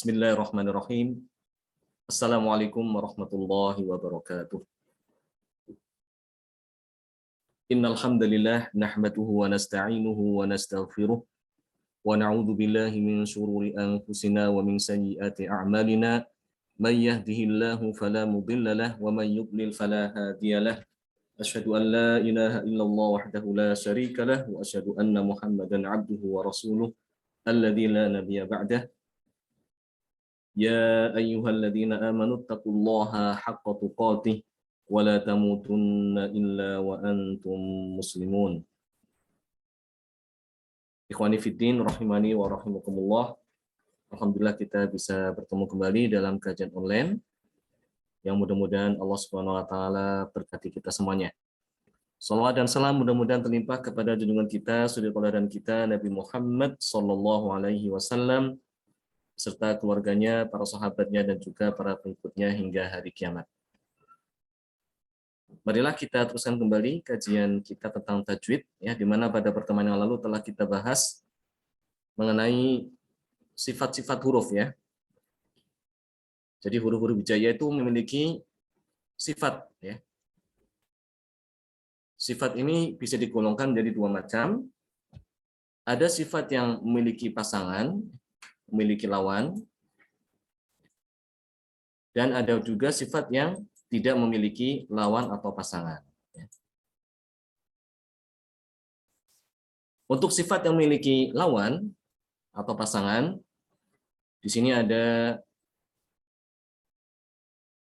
Bismillahirrahmanirrahim. Assalamualaikum warahmatullahi wabarakatuh. Innal hamdalillah nahmaduhu wa nasta'inuhu wa nastaghfiruh wa na'udzu billahi min shururi anfusina wa min sayyiati a'malina. May yahdihillahu fala mudilla lahu wa may yudlil fala hadiya lahu. Asyhadu an la ilaha illallah wahdahu la syarika lahu wa asyhadu anna Muhammadan 'abduhu wa rasuluh alladzi la nabiyya ba'dahu. Ya ayyuhalladzina amanu taqullaha haqqa tuqatih wa la tamutunna illa wa antum muslimun. Ikhwani fiddin rahimani wa rahimakumullah. Alhamdulillah kita bisa bertemu kembali dalam kajian online yang mudah-mudahan Allah Subhanahu wa taala berkati kita semuanya. Salawat dan salam mudah-mudahan terlimpah kepada junjungan kita, suri tauladan kita Nabi Muhammad sallallahu alaihi wasallam serta keluarganya, para sahabatnya, dan juga para pengikutnya hingga hari kiamat. Marilah kita teruskan kembali kajian kita tentang tajwid, ya, di mana pada pertemuan yang lalu telah kita bahas mengenai sifat-sifat huruf, ya. Jadi huruf-huruf hijaiyah itu memiliki sifat, ya. Sifat ini bisa digolongkan menjadi dua macam. Ada sifat yang memiliki pasangan, memiliki lawan, dan ada juga sifat yang tidak memiliki lawan atau pasangan. Untuk sifat yang memiliki lawan atau pasangan, di sini ada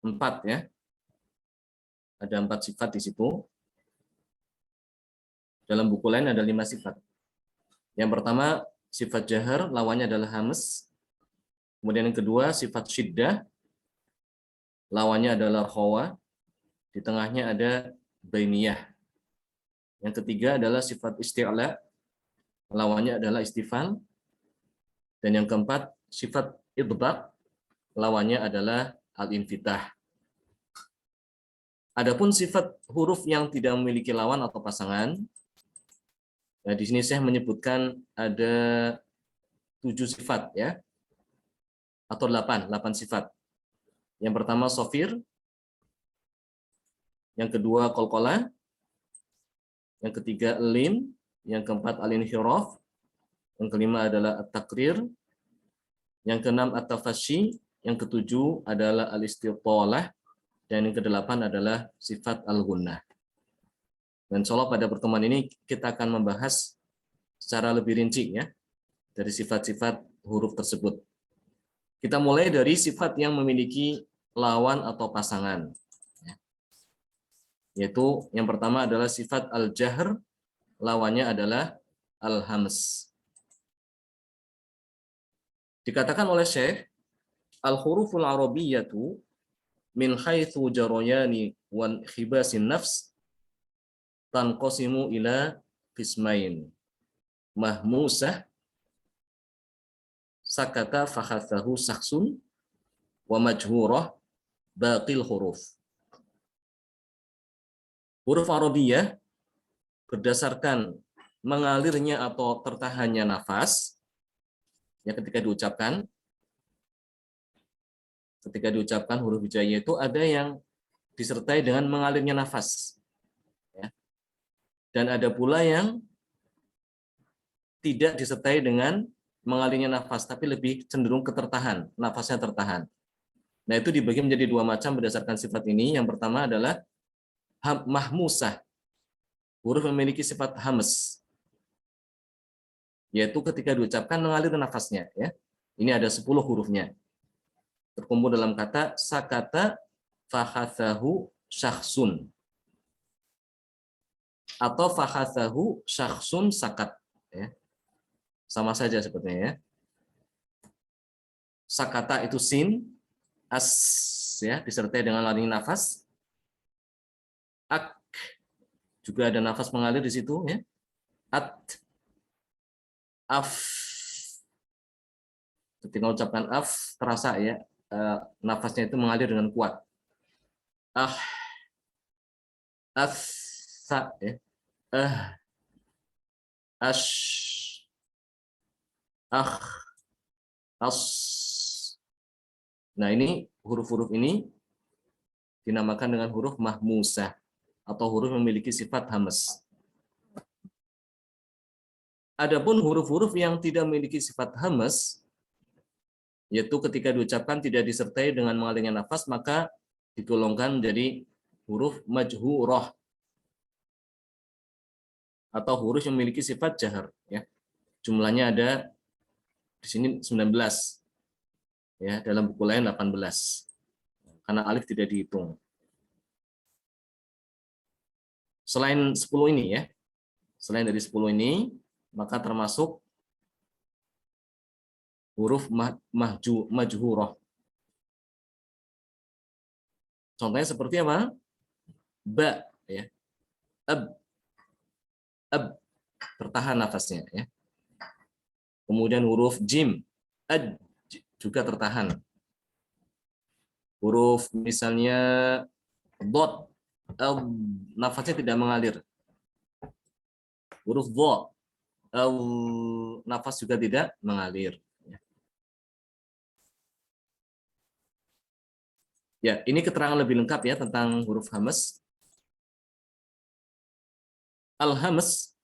4, ya. Ada 4 sifat di situ. Dalam buku lain ada 5 sifat. Yang pertama, sifat jahar, lawannya adalah hamas. Kemudian yang kedua, sifat syiddah, lawannya adalah khawa. Di tengahnya ada bainiyah. Yang ketiga adalah sifat isti'la, lawannya adalah istifal. Dan yang keempat, sifat idbaq, lawannya adalah al-infitah. Adapun sifat huruf yang tidak memiliki lawan atau pasangan, nah di sini saya menyebutkan ada 7 sifat, ya, atau 8 sifat. Yang pertama sofir, yang kedua qalqalah, yang ketiga lim, yang keempat al-inhiraf, yang kelima adalah at-taqrir, yang keenam at-tafasyi, yang ketujuh adalah al-istitalah, dan yang kedelapan adalah sifat al-ghunnah. Dan insyaallah pada pertemuan ini kita akan membahas secara lebih rinci, ya, dari sifat-sifat huruf tersebut. Kita mulai dari sifat yang memiliki lawan atau pasangan. Yaitu yang pertama adalah sifat al-jahr, lawannya adalah al-hams. Dikatakan oleh Syekh, al-huruful arabiyyatu min haitsu jarayani wa khibasin nafs tanqasimu ila qismain. Mahmusah, sakata fakhathahu saksun, wa majhurah baqil huruf. Huruf Arabiyah berdasarkan mengalirnya atau tertahannya nafas, ya, ketika diucapkan huruf hijaiyah itu ada yang disertai dengan mengalirnya nafas, ya. Dan ada pula yang tidak disertai dengan mengalirnya nafas, tapi lebih cenderung ketertahan, nafasnya tertahan. Nah, itu dibagi menjadi 2 macam berdasarkan sifat ini. Yang pertama adalah mahmusah, huruf memiliki sifat hamas, yaitu ketika diucapkan mengalir nafasnya, ya. Ini ada 10 hurufnya. Terkumpul dalam kata sakata fakhathahu syakhsun atau fakhathahu syakhsun sakat, ya. Sama saja sepertinya, ya. Sakata itu sin, as, ya, disertai dengan lari nafas. Ak, juga ada nafas mengalir di situ, ya. At, af, ketika mengucapkan af terasa, ya, nafasnya itu mengalir dengan kuat. Ah, as, sa, ya. Ash, as, Nah, ini huruf-huruf ini dinamakan dengan huruf mahmusah atau huruf memiliki sifat hamas. Adapun huruf-huruf yang tidak memiliki sifat hamas, yaitu ketika diucapkan tidak disertai dengan mengalirnya nafas, maka digolongkan menjadi huruf majhurah atau huruf yang memiliki sifat jahar. Ya. Jumlahnya ada di sini 19, ya, dalam buku lain 18, karena alif tidak dihitung. Selain 10 ini, ya, selain dari 10 ini, maka termasuk huruf majhurah. Contohnya seperti apa? Ba, ya. Ab, tertahan nafasnya, ya. Kemudian huruf jim, ad, juga tertahan. Huruf misalnya dot, nafasnya tidak mengalir. Huruf dha, nafas juga tidak mengalir. Ya, ini keterangan lebih lengkap ya tentang huruf hamas. Al-hamas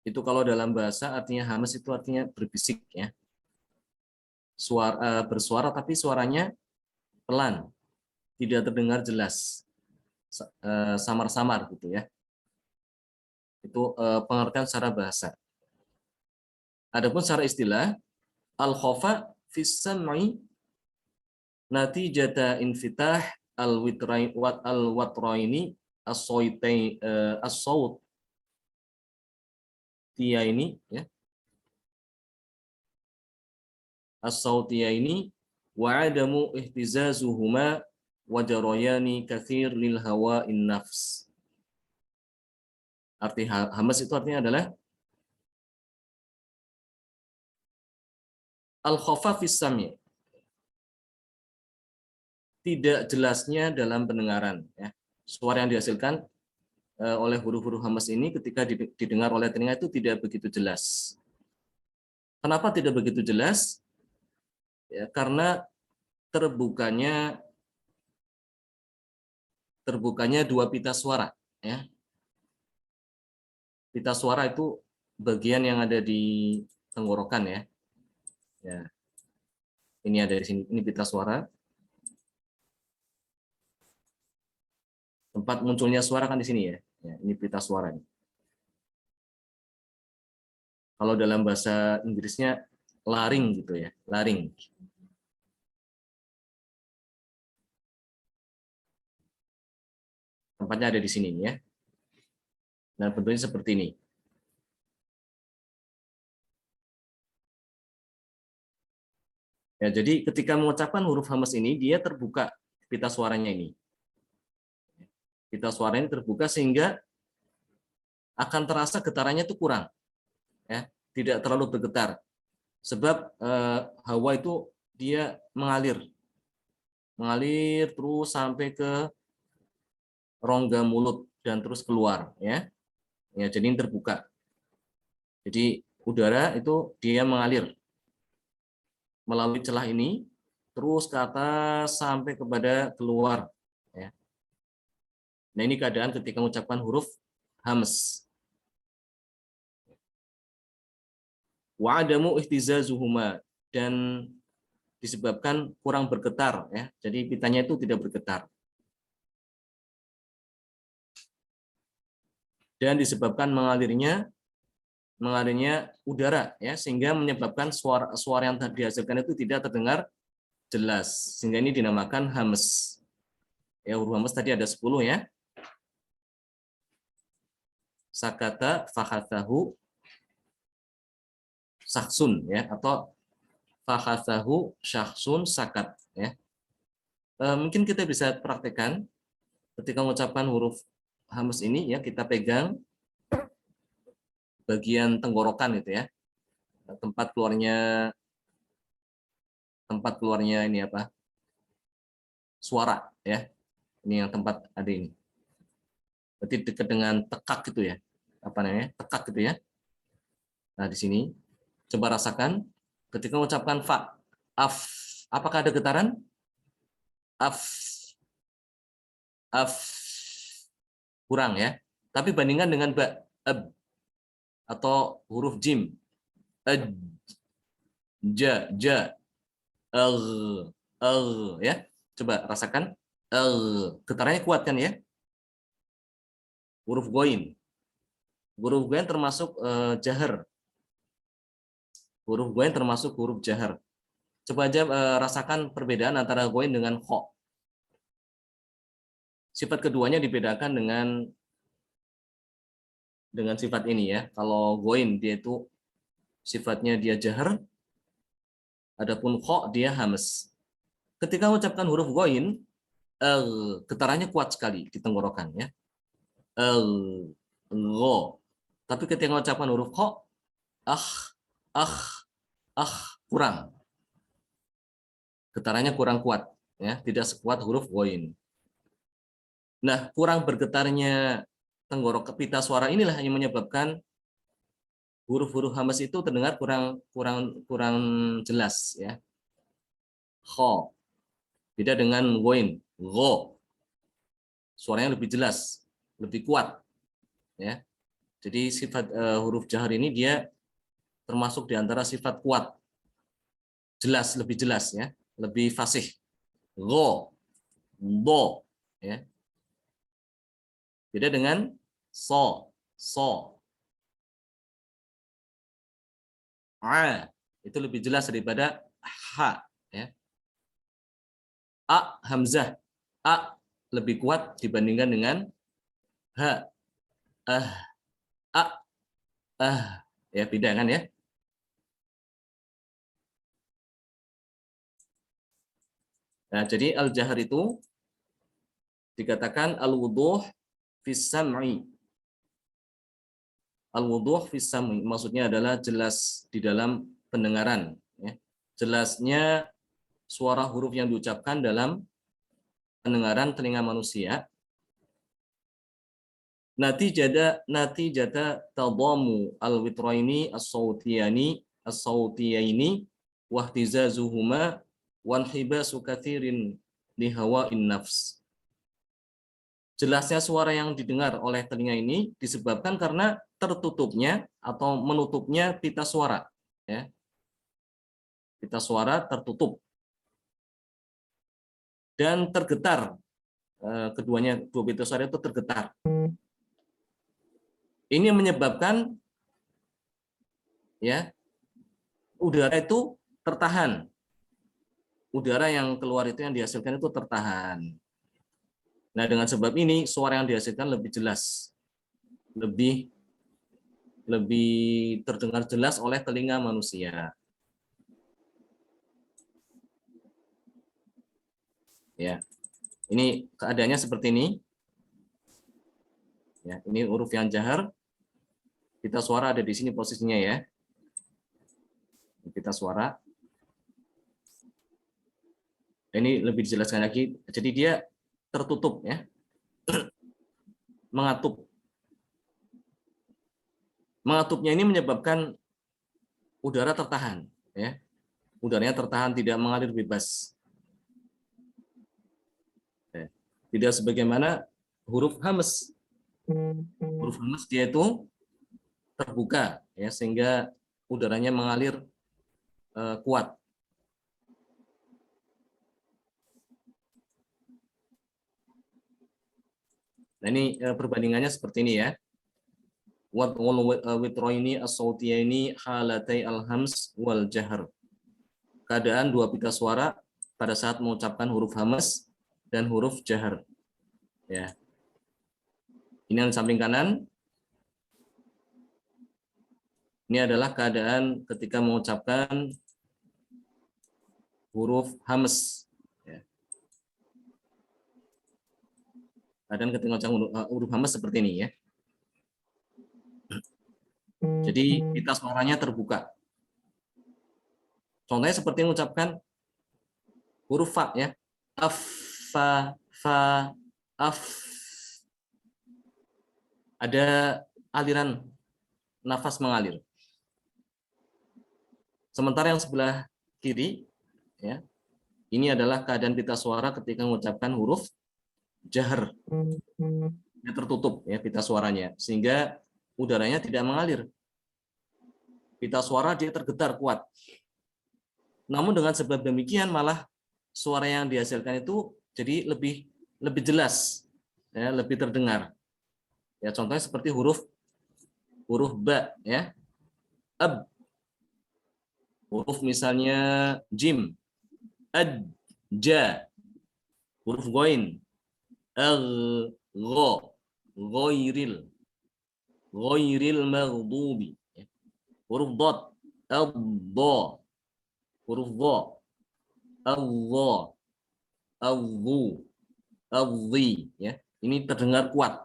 itu kalau dalam bahasa artinya hamas itu artinya berbisik, ya. Bersuara tapi suaranya pelan, tidak terdengar jelas, samar-samar gitu ya. Itu pengertian secara bahasa. Adapun secara istilah, al-khafa fis sam'i natijata infitah al-watraini as-sawt ini, ya, as-sautiyaini wa adamu ihtizazuhuma wa jarayani katsir lil hawa'in nafs. Arti hamas itu artinya adalah al-khafa fis sam'i, tidak jelasnya dalam pendengaran, ya. Suara yang dihasilkan oleh huruf-huruf hamas ini ketika didengar oleh telinga itu tidak begitu jelas. Kenapa tidak begitu jelas? Ya, karena terbukanya dua pita suara, ya. Pita suara itu bagian yang ada di tenggorokan, ya. Ya. Ini ada di sini, ini pita suara. Tempat munculnya suara kan di sini, ya. Ya, ini pita suara. Kalau dalam bahasa Inggrisnya laring gitu, ya, laring. Tempatnya ada di sini, ya. Dan bentuknya seperti ini. Ya, jadi ketika mengucapkan huruf hamas ini, dia terbuka pita suaranya ini. Pita suaranya terbuka sehingga akan terasa getarannya itu kurang, ya, tidak terlalu bergetar. Sebab hawa itu dia mengalir terus sampai ke rongga mulut dan terus keluar, ya. Ya, jadi ini terbuka. Jadi udara itu dia mengalir melalui celah ini terus ke atas sampai kepada keluar, ya. Nah, ini keadaan ketika mengucapkan huruf hams. Wa adamu ihtizazuhuma, dan disebabkan kurang bergetar, ya. Jadi pitanya itu tidak bergetar. Dan disebabkan mengalirnya udara, ya, sehingga menyebabkan suara yang dihasilkan itu tidak terdengar jelas, sehingga ini dinamakan hamas. Ya, huruf hamas tadi ada 10, ya. Sakata fakhathahu saksun, ya, atau fakhathahu syaksun sakat, ya. Mungkin kita bisa praktekkan ketika mengucapkan huruf hamas ini, ya, kita pegang bagian tenggorokan itu, ya, tempat keluarnya ini apa, suara, ya, ini yang tempat ada ini, berarti dekat dengan tekak gitu, ya, apa namanya, tekak gitu, ya. Nah, di sini coba rasakan ketika mengucapkan fa, af, Apakah ada getaran? Af, af, kurang ya. Tapi bandingkan dengan ba, ab, atau huruf jim, aj, ja, ya. Coba rasakan, getarannya kuat kan ya. Huruf goin, termasuk jahar. Huruf goin termasuk huruf jahar. Coba aja rasakan perbedaan antara goin dengan kho. Sifat keduanya dibedakan dengan sifat ini ya. Kalau goin dia itu sifatnya dia jahar, adapun kho dia hamas. Ketika mengucapkan huruf goin, getarannya kuat sekali di tenggorokan ya. Go. Tapi ketika mengucapkan huruf kho, ah, ah, kurang. Getarannya kurang kuat ya, tidak sekuat huruf goin. Nah, kurang bergetarnya tenggorok pita suara inilah yang menyebabkan huruf-huruf hamas itu terdengar kurang jelas ya. Kho beda dengan goin, go. Suaranya lebih jelas, lebih kuat ya. Jadi sifat huruf jahar ini dia termasuk di antara sifat kuat. Jelas, lebih jelas ya, lebih fasih. Go, do ya. Beda dengan so. Itu lebih jelas daripada ha ya. Hamzah, lebih kuat dibandingkan dengan ha, ya beda kan ya. Nah, jadi al-jahar itu dikatakan al-wuduh fis sam'i. Al-wuduh fis sam'i maksudnya adalah jelas di dalam pendengaran ya. Jelasnya suara huruf yang diucapkan dalam pendengaran telinga manusia. Natijata tadamu al-witraini as-sautiyaini wahtizazuhuma wanhibasu kathirin lihawa'in nafs. Jelasnya suara yang didengar oleh telinga ini disebabkan karena tertutupnya atau menutupnya pita suara ya. Pita suara tertutup dan tergetar, keduanya dua pita suara itu tergetar. Ini yang menyebabkan ya udara itu tertahan. Udara yang keluar itu yang dihasilkan itu tertahan. Nah, dengan sebab ini suara yang dihasilkan lebih jelas. Lebih terdengar jelas oleh telinga manusia. Ya. Ini keadaannya seperti ini. Ya, ini huruf yang jahar. Pita suara ada di sini posisinya ya. Pita suara. Ini lebih dijelaskan lagi. Jadi dia tertutup ya. Mengatup. Mengatupnya ini menyebabkan udara tertahan ya. Udaranya tertahan, tidak mengalir bebas. Ya. Tidak sebagaimana huruf hamas. Huruf hamas dia itu terbuka ya, sehingga udaranya mengalir kuat. Nah, ini perbandingannya seperti ini ya. Wal witraini as-sautiyaini halatai al-hams wal jahr. Keadaan dua pita suara pada saat mengucapkan huruf hamas dan huruf jahr. Ya. Ini yang samping kanan. Ini adalah keadaan ketika mengucapkan huruf hamas. Ya. Keadaan ketika mengucapkan huruf hamas seperti ini ya. Jadi pita suaranya terbuka. Contohnya seperti mengucapkan huruf fa ya. Af, fa, af. Ada aliran nafas mengalir. Sementara yang sebelah kiri ya, Ini adalah keadaan pita suara ketika mengucapkan huruf jahar. Dia tertutup ya pita suaranya, sehingga udaranya tidak mengalir. Pita suara dia tergetar kuat. Namun dengan sebab demikian malah suara yang dihasilkan itu jadi lebih jelas, ya, lebih terdengar. Ya, contohnya seperti huruf ba, ya, ab. Huruf misalnya jim, ad, ja. Huruf goin, al, go, goiril, goiril maghdubi. Huruf dot, ad, do. Huruf dho, Allah, Allahu, Alzi, ya. Ini terdengar kuat.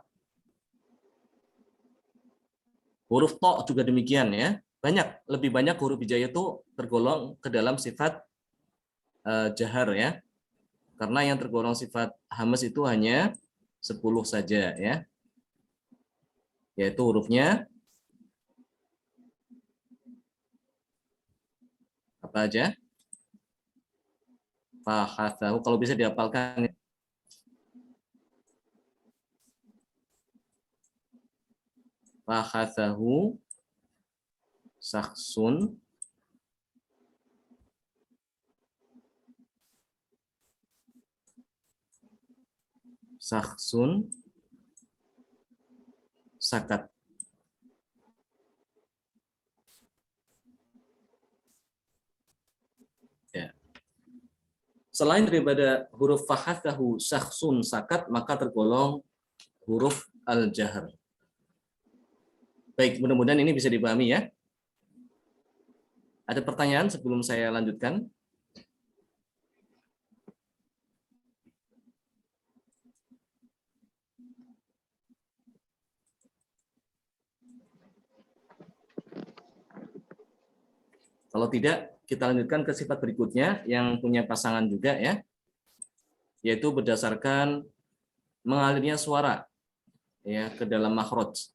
Huruf to juga demikian ya. Lebih banyak huruf hijaiyah itu tergolong ke dalam sifat jahar ya. Karena yang tergolong sifat hamas itu hanya 10 saja ya. Yaitu hurufnya apa aja? Fahathahu, kalau bisa dihafalkan. Fahathahu saksun saksun sakat. Ya. Selain daripada huruf fahathahu saksun sakat, maka tergolong huruf al-jahr. Baik, mudah-mudahan ini bisa dipahami ya. Ada pertanyaan sebelum saya lanjutkan? Kalau tidak, kita lanjutkan ke sifat berikutnya yang punya pasangan juga ya, yaitu berdasarkan mengalirnya suara ya ke dalam makhraj.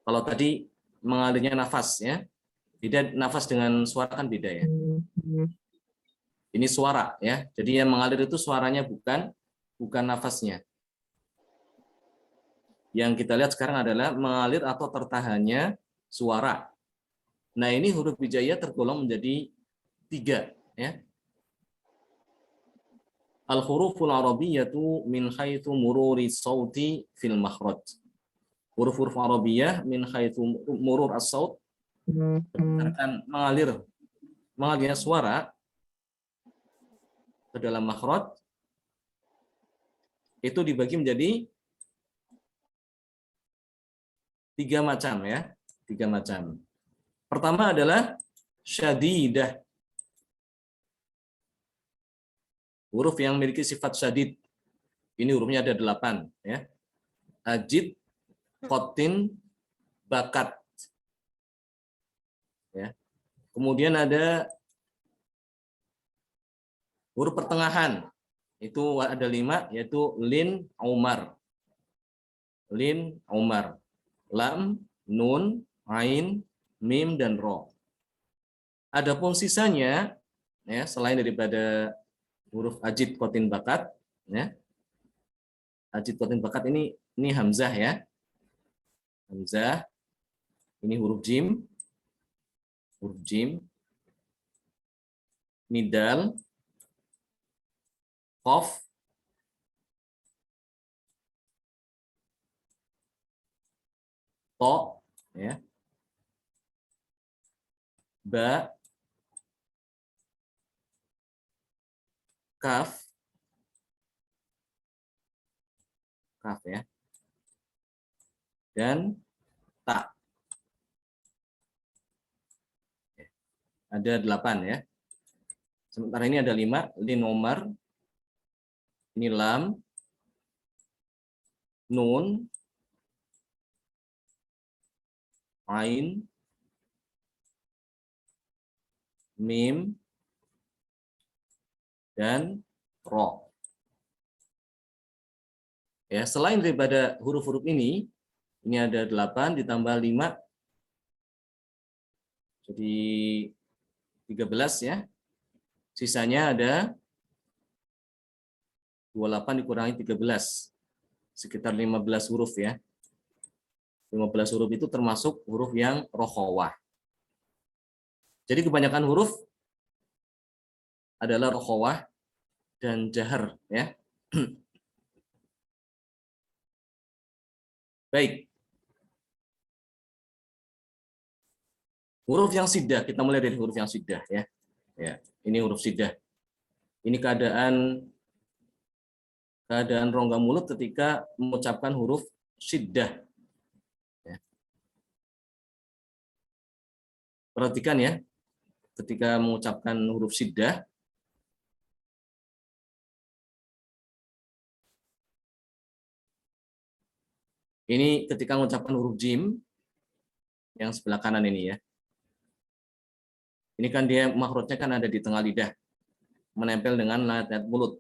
Kalau tadi mengalirnya nafas ya, beda nafas dengan suara kan beda ya. Ini suara ya, jadi yang mengalir itu suaranya bukan nafasnya. Yang kita lihat sekarang adalah mengalir atau tertahannya suara. Nah ini huruf hijaiyah tergolong menjadi 3 ya. Al-huruful arabiyyatu min haitsu mururi sauti fil makhraj. Huruf-huruf arabiyah min haitsu murur as-saut akan mengalirnya suara ke dalam makhraj itu dibagi menjadi 3 macam ya, 3 macam. Pertama adalah syadidah. Huruf yang memiliki sifat syadid. Ini hurufnya ada 8 ya. Ajid, qatin, bakat. Ya. Kemudian ada huruf pertengahan. Itu ada 5 yaitu lin, umar. Lin, umar. Lam, nun, ain, mim dan ro. Adapun sisanya ya selain daripada huruf ajid, qatin, bakat ya. Ajid, qatin, bakat ini hamzah ya. Hamzah. Ini huruf jim. Huruf jim. Ini dal. Qaf. To ya. Ba. Kaf. Kaf ya. Dan ta. Ada 8 ya. Sementara ini ada 5, lin, umar. Ini lam, nun, ain, mim, dan ro. Ya, selain daripada huruf-huruf ini ada 8 ditambah 5, jadi 13 ya. Sisanya ada 28 dikurangi 13. Sekitar 15 huruf ya. 15 huruf itu termasuk huruf yang rokhawah. Jadi kebanyakan huruf adalah rokhawah dan jahar ya. Baik. Huruf yang siddah, kita mulai dari huruf yang siddah ya. Ya, ini huruf siddah. Ini keadaan rongga mulut ketika mengucapkan huruf siddah. Ya. Perhatikan ya, ketika mengucapkan huruf siddah, ini ketika mengucapkan huruf jim yang sebelah kanan ini ya. Ini kan dia makhrajnya kan ada di tengah lidah, menempel dengan lahat mulut.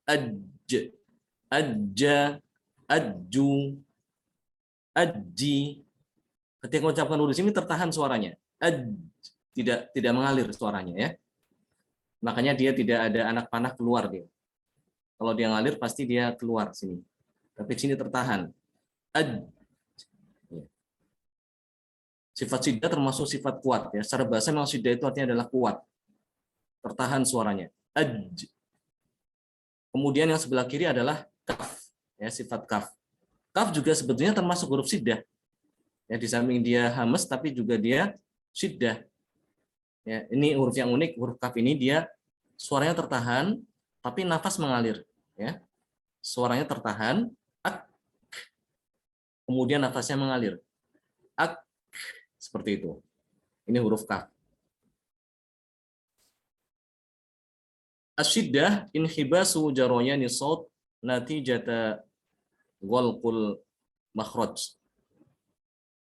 Aj, ajja, ajju, aji. Ketika mengucapkan huruf ini tertahan suaranya. Tidak mengalir suaranya ya. Makanya dia tidak ada anak panah keluar dia. Kalau dia ngalir pasti dia keluar sini. Tapi sini tertahan. Sifat siddah termasuk sifat kuat ya. Secara bahasa memang siddah itu artinya adalah kuat. Tertahan suaranya. Kemudian yang sebelah kiri adalah kaf ya, sifat kaf. Kaf juga sebetulnya termasuk huruf siddah. Ya, di samping dia hamas tapi juga dia siddah. Ya, ini huruf yang unik, huruf kaf ini dia suaranya tertahan tapi nafas mengalir ya. Suaranya tertahan, ak, kemudian nafasnya mengalir. Ak, seperti itu. Ini huruf kaf. Asyiddah inhibasu jaroyani saut natijata ghalqul makhraj.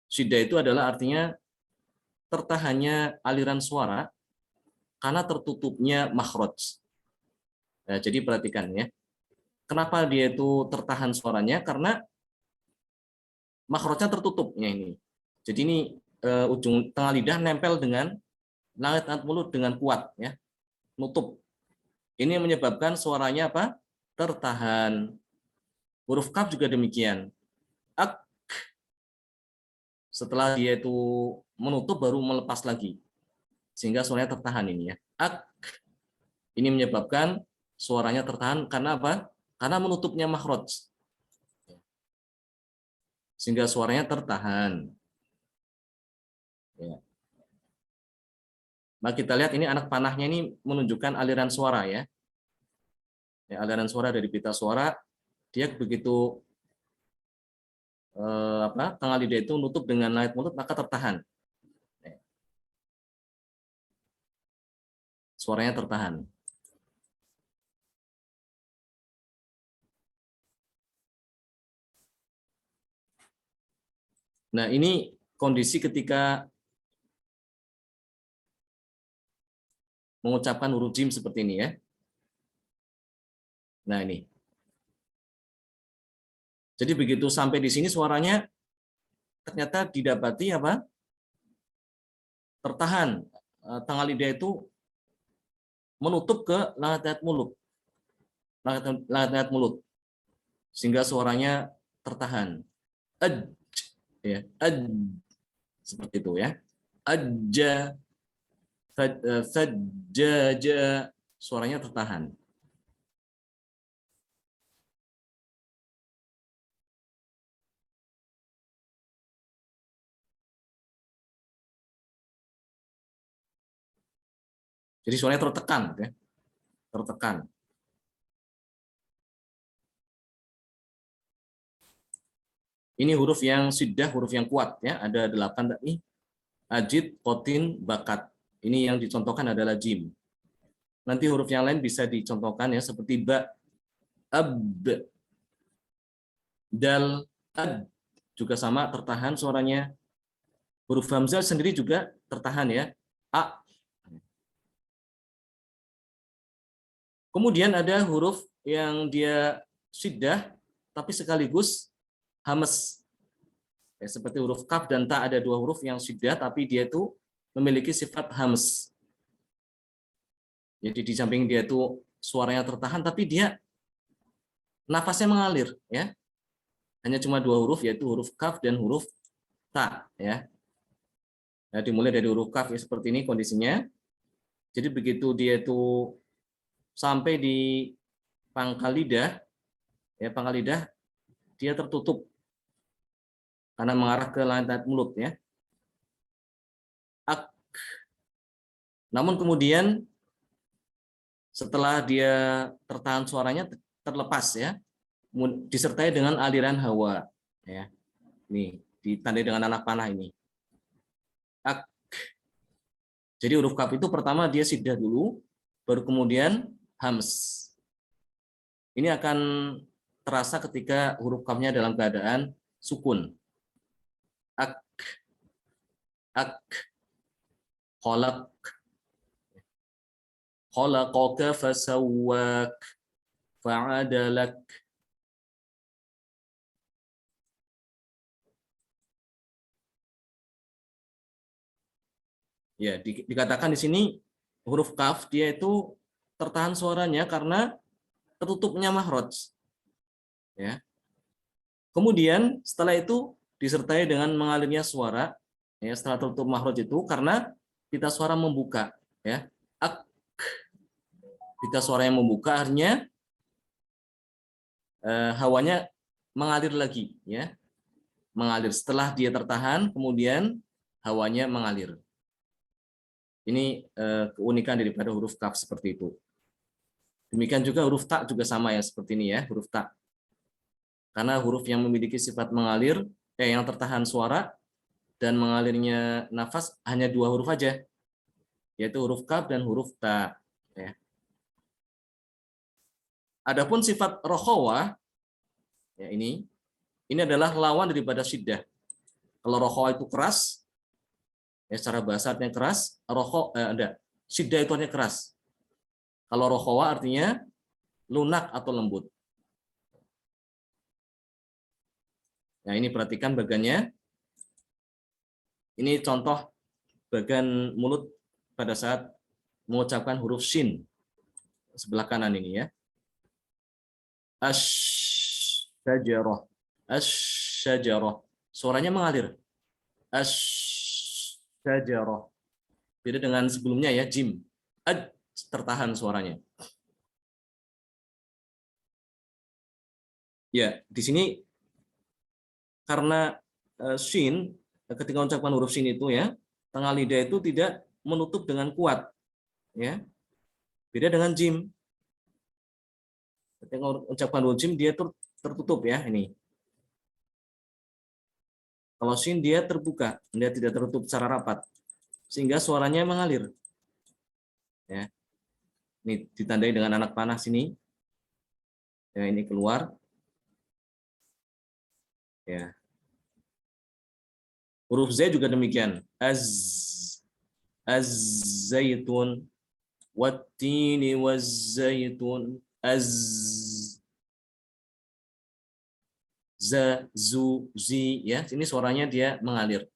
Syiddah itu adalah artinya tertahannya aliran suara karena tertutupnya makhraj. Nah, jadi perhatikan ya. Kenapa dia itu tertahan suaranya? Karena makhrajnya tertutupnya ini. Jadi ini ujung tengah lidah nempel dengan langit mulut dengan kuat ya. Nutup. Ini menyebabkan suaranya apa? Tertahan. Huruf kaf juga demikian. Ak. Setelah dia itu menutup baru melepas lagi. Sehingga suaranya tertahan ini ya. Ak. Ini menyebabkan suaranya tertahan karena apa? Karena menutupnya makhraj. Sehingga suaranya tertahan. Ya. Nah, kita lihat ini anak panahnya ini menunjukkan aliran suara ya. Ya, aliran suara dari pita suara, dia begitu tengah lidah itu nutup dengan lahat mulut maka tertahan. Ya. Suaranya tertahan. Nah, ini kondisi ketika mengucapkan huruf jim seperti ini ya. Nah, ini. Jadi begitu sampai di sini suaranya ternyata didapati apa? Tertahan. Tengah lidah itu menutup ke lahat mulut. Lahat mulut. Sehingga suaranya tertahan. Ya, seperti itu ya. Ajja, fajjaja, suaranya tertahan. Jadi suaranya tertekan ya. Tertekan. Ini huruf yang siddah, huruf yang kuat ya. Ada 8 tadi. Ajid, kotin, bakat. Ini yang dicontohkan adalah jim. Nanti huruf yang lain bisa dicontohkan ya seperti ba, ab, dal, ad juga sama tertahan suaranya. Huruf hamzah sendiri juga tertahan ya. A. Kemudian ada huruf yang dia siddah tapi sekaligus hamas. Ya, seperti huruf kaf dan ta ada 2 huruf yang siddah tapi dia itu memiliki sifat hamas. Jadi di samping dia itu suaranya tertahan tapi dia nafasnya mengalir, ya. Hanya cuma 2 huruf, yaitu huruf kaf dan huruf ta, ya. Nah, dimulai dari huruf kaf ya, seperti ini kondisinya. Jadi begitu dia itu sampai di pangkal lidah, ya, pangkal lidah dia tertutup karena mengarah ke lantai mulut, ya. Ak. Namun kemudian setelah dia tertahan suaranya terlepas, ya, disertai dengan aliran hawa, ya. Nih ditandai dengan anak panah ini. Ak. Jadi huruf kaf itu pertama dia sidah dulu, baru kemudian hams. Ini akan terasa ketika huruf kafnya dalam keadaan sukun. Ak, ak, kholak, kholaqaka fasawwak, fa'adalak. Ya, dikatakan di sini huruf kaf dia itu tertahan suaranya karena tertutupnya mahraj. Ya. Kemudian setelah itu disertai dengan mengalirnya suara, ya, setelah tertutup mahraj itu karena pita suara membuka, ya. Ak, pita suara yang membuka artinya hawanya mengalir lagi, ya. Mengalir setelah dia tertahan, kemudian hawanya mengalir. Ini keunikan daripada huruf kaf seperti itu. Demikian juga huruf ta juga sama ya, seperti ini ya, huruf ta. Karena huruf yang memiliki sifat mengalir, yang tertahan suara dan mengalirnya nafas hanya 2 huruf aja, yaitu huruf kaf dan huruf ta. Ya. Adapun sifat rokhawah, ya ini adalah lawan daripada syiddah. Kalau rokhawah itu keras, ya secara bahasa artinya keras, syiddah itu artinya keras. Kalau rokhawah artinya lunak atau lembut. Nah, ini perhatikan bagiannya. Ini contoh bagian mulut pada saat mengucapkan huruf shin sebelah kanan ini, ya. Asy-syajarah, asy-syajarah. Suaranya mengalir. Asy-syajarah. Beda dengan sebelumnya ya, jim. Tertahan suaranya. Ya, di sini karena shin ketika mengucapkan huruf shin itu, ya, tengah lidah itu tidak menutup dengan kuat, ya. Beda dengan jim. Ketika mengucapkan huruf jim dia tertutup, ya, ini. Kalau shin dia terbuka, dia tidak tertutup secara rapat, sehingga suaranya mengalir. Ya. Ini ditandai dengan anak panah sini. Ya, ini keluar. Ya. Huruf Z juga demikian. Az-zaitun, wat-tini waz-zaitun, zu, zi, ya. Ini suaranya dia mengalir.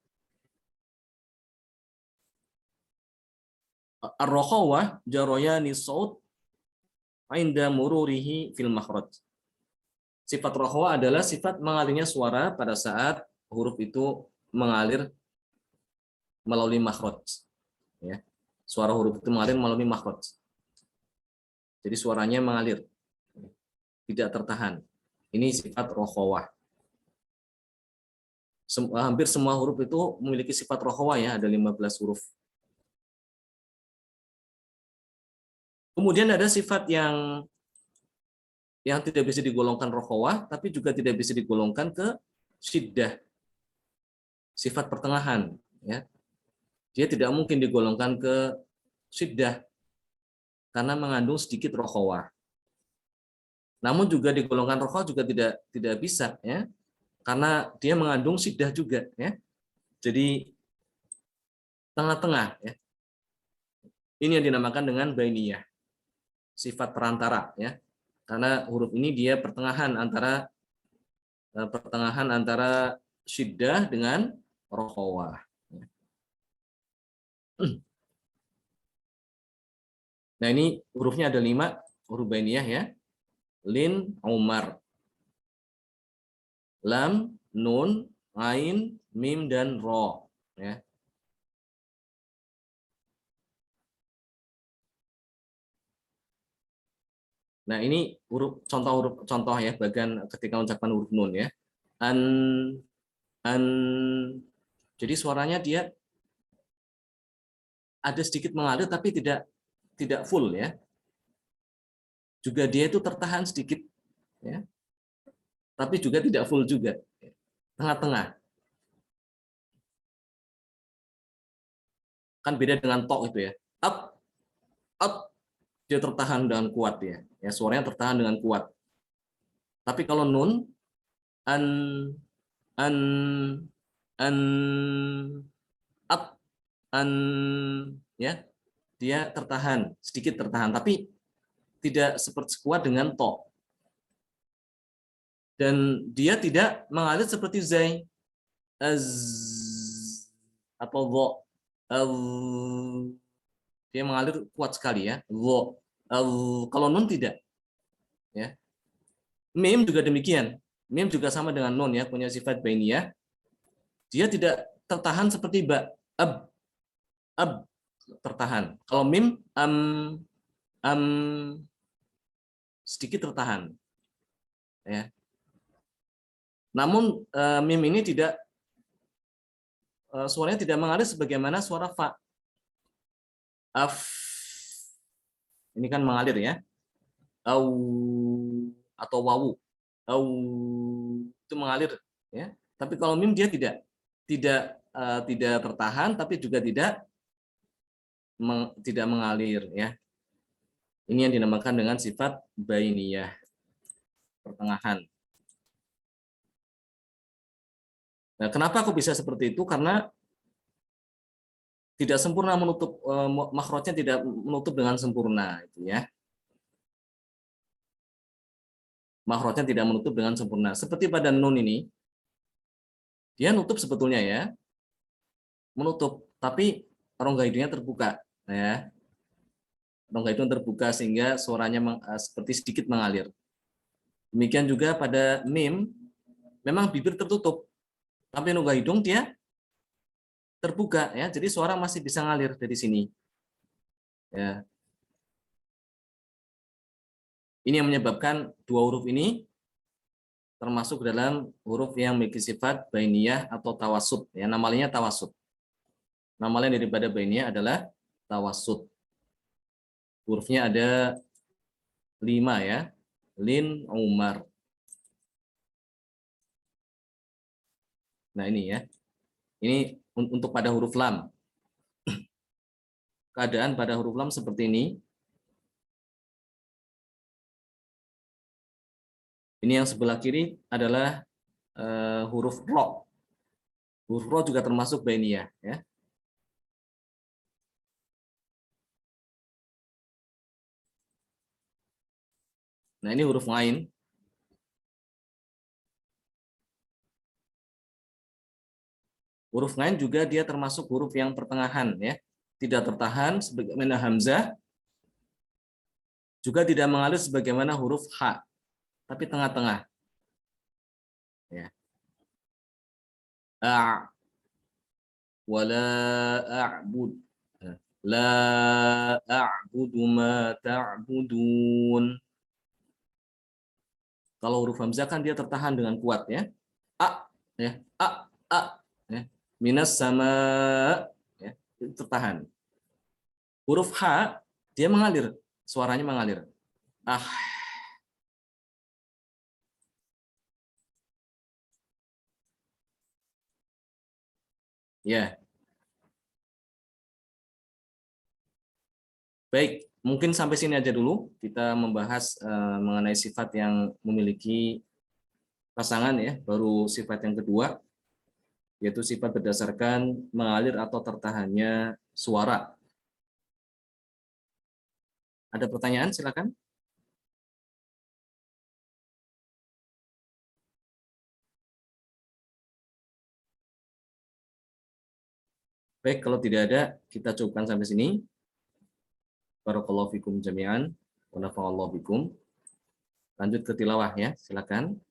Ar-rokhawah jaroyani saut inda mururihi fil makhraj. Sifat rokhawah adalah sifat mengalirnya suara pada saat huruf itu mengalir melalui makhraj. Ya. Suara huruf itu mengalir melalui makhraj. Jadi suaranya mengalir, tidak tertahan. Ini sifat rokhawah. Hampir semua huruf itu memiliki sifat rokhawah, ya, ada 15 huruf. Kemudian ada sifat yang tidak bisa digolongkan rokhawah, tapi juga tidak bisa digolongkan ke syiddah. Sifat pertengahan, ya. Dia tidak mungkin digolongkan ke syiddah karena mengandung sedikit rokhawah. Namun juga digolongkan rokhawah juga tidak bisa, ya, karena dia mengandung syiddah juga, ya. Jadi tengah-tengah, ya. Ini yang dinamakan dengan bainiyah, sifat perantara, ya. Karena huruf ini dia pertengahan antara syiddah dengan rokhawah. Nah, ini hurufnya ada 5 huruf bainiyah, ya. lin, Umar. Lam, nun, ain, mim, dan ro. Ya. Nah, ini contoh ya bagian ketika ucapan huruf nun ya. An, an. Jadi suaranya dia ada sedikit mengalir tapi tidak full ya. Juga dia itu tertahan sedikit ya. Tapi juga tidak full juga. Tengah-tengah. Kan beda dengan tok itu ya. Up, up, dia tertahan dengan kuat ya. Ya, suaranya tertahan dengan kuat. Tapi kalau nun, an, an, an, up, an, ya, dia tertahan, sedikit tertahan, tapi tidak seperti sekuat dengan to. Dan dia tidak mengalir seperti zai, az, atau wo. Dia mengalir kuat sekali ya. Wo. Kalau nun tidak. Ya. Mim juga demikian. Mim juga sama dengan nun ya, punya sifat bainiyah. Dia tidak tertahan seperti ba. Ab tertahan. Kalau mim am sedikit tertahan. Ya. Namun mim ini tidak suaranya tidak mengalir sebagaimana suara fa. Af. Ini kan mengalir ya. Au atau wawu. Au itu mengalir ya. Tapi kalau mim dia tidak tertahan tapi juga tidak mengalir ya. Ini yang dinamakan dengan sifat bainiyah, pertengahan. Nah, kenapa aku bisa seperti itu? Karena tidak sempurna menutup makhrajnya tidak menutup dengan sempurna itu ya. Makhrajnya tidak menutup dengan sempurna. Seperti pada nun ini, dia nutup sebetulnya ya. Menutup, tapi rongga hidungnya terbuka ya. Rongga hidung terbuka sehingga suaranya seperti sedikit mengalir. Demikian juga pada mim, memang bibir tertutup, tapi rongga hidung dia terbuka ya, jadi suara masih bisa ngalir dari sini. Ya. Ini yang menyebabkan dua huruf ini termasuk dalam huruf yang memiliki sifat bainiyah atau tawasud. Ya, namanya tawasud. Nama lain daripada bainiyah adalah tawasud. Hurufnya ada 5 ya. Lin, Umar. Nah ini ya. Ini untuk pada huruf lam. Keadaan pada huruf lam seperti ini. Ini yang sebelah kiri adalah huruf ro. Huruf ro juga termasuk bainiyah ya. Nah ini huruf lain. Huruf lain juga dia termasuk huruf yang pertengahan ya. Tidak tertahan sebagaimana hamzah, juga tidak mengalir sebagaimana huruf ha, tapi tengah-tengah. Ya. A, wala a'bud. La a'budu ma ta'budun. Kalau huruf hamzah kan dia tertahan dengan kuat ya. A, ya. A, ya. Minas sama ya, tertahan. Huruf H dia mengalir, suaranya mengalir. Ah. Ya. Baik, mungkin sampai sini aja dulu kita membahas mengenai sifat yang memiliki pasangan ya, baru sifat yang kedua yaitu sifat berdasarkan mengalir atau tertahannya suara. Ada pertanyaan silakan. Baik, kalau tidak ada kita cukupkan sampai sini. Barakallahu fikum jami'an wa nafa'allahu bikum. Lanjut ke tilawah ya, silakan.